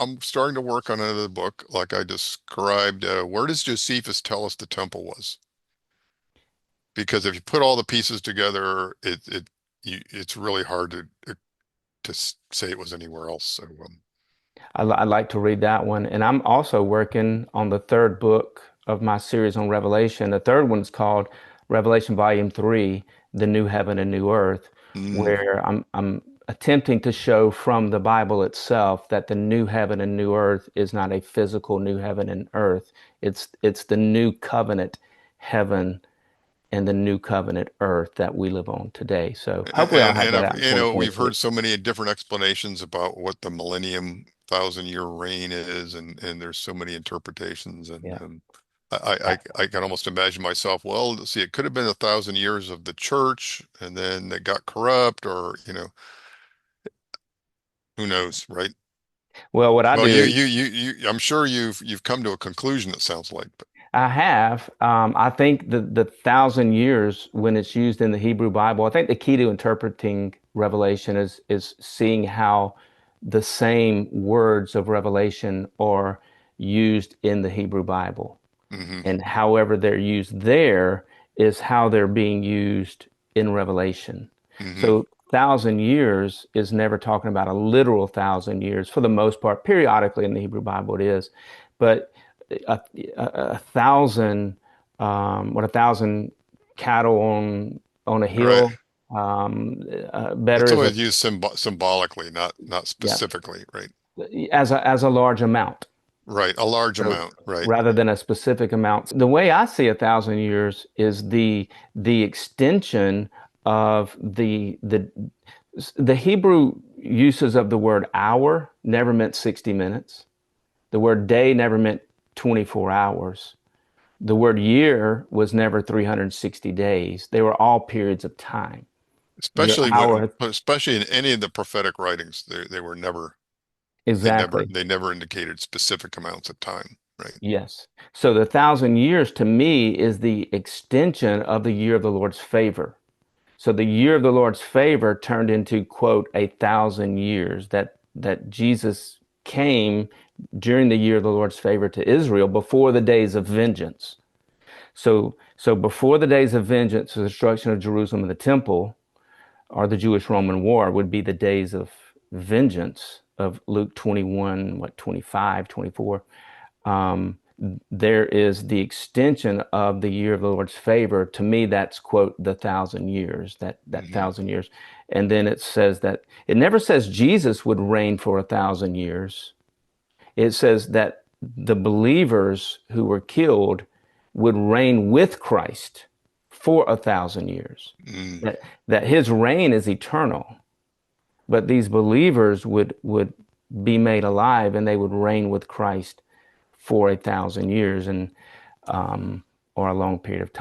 I'm starting to work on another book, like I described. Where does Josephus tell us the temple was? Because if you put all the pieces together, it's really hard to say it was anywhere else. So I'd like to read that one. And I'm also working on the third book of my series on Revelation. The third one's called Revelation Volume 3, The New Heaven and New Earth, mm, where I'm attempting to show from the Bible itself that the new heaven and new earth is not a physical new heaven and earth. It's the new covenant heaven and the new covenant earth that we live on today. So hopefully I'll have that out in we've heard 2026. so many different explanations about what the millennium thousand year reign is, and there's so many interpretations, and Yeah. I can almost imagine myself, well, let's see, it could have been 1,000 years of the church, and then it got corrupt, or who knows, right? Well, what I Well, do, I'm sure you've come to a conclusion, it sounds like, but I have. I think the 1,000 years, when it's used in the Hebrew Bible, I think the key to interpreting Revelation is seeing how the same words of Revelation are used in the Hebrew Bible. hmm And however they're used there is how they're being used in Revelation. hmm So 1,000 years is never talking about a literal 1,000 years for the most part. Periodically in the Hebrew Bible it is, but a, a thousand, what, 1,000 cattle on a right. hill, better It's is a, always used symbolically, not yeah, specifically, right? as a large amount. Right, a large So amount, right? rather than a specific amount, the way I see 1,000 years is the extension of the Hebrew uses of the word hour never meant 60 minutes. The word day never meant 24 hours. The word year was never 360 days. They were all periods of time. Your hour, Especially in any of the prophetic writings, they were never exactly. they never indicated specific amounts of time, right? Yes. So the 1,000 years to me is the extension of the year of the Lord's favor. So the year of the Lord's favor turned into, quote, 1,000 years that Jesus came during the year of the Lord's favor to Israel before the days of vengeance. So before the days of vengeance, the destruction of Jerusalem and the temple, or the Jewish-Roman War, would be the days of vengeance of Luke 21, what, 25, 24. um, there is the extension of the year of the Lord's favor. To me, that's, quote, the 1,000 years, that hmm 1,000 years. And then it says that it never says Jesus would reign for 1,000 years. It says that the believers who were killed would reign with Christ for 1,000 years. mm That his reign is eternal, but these believers would be made alive and they would reign with Christ for 1,000 years, and or a long period of time.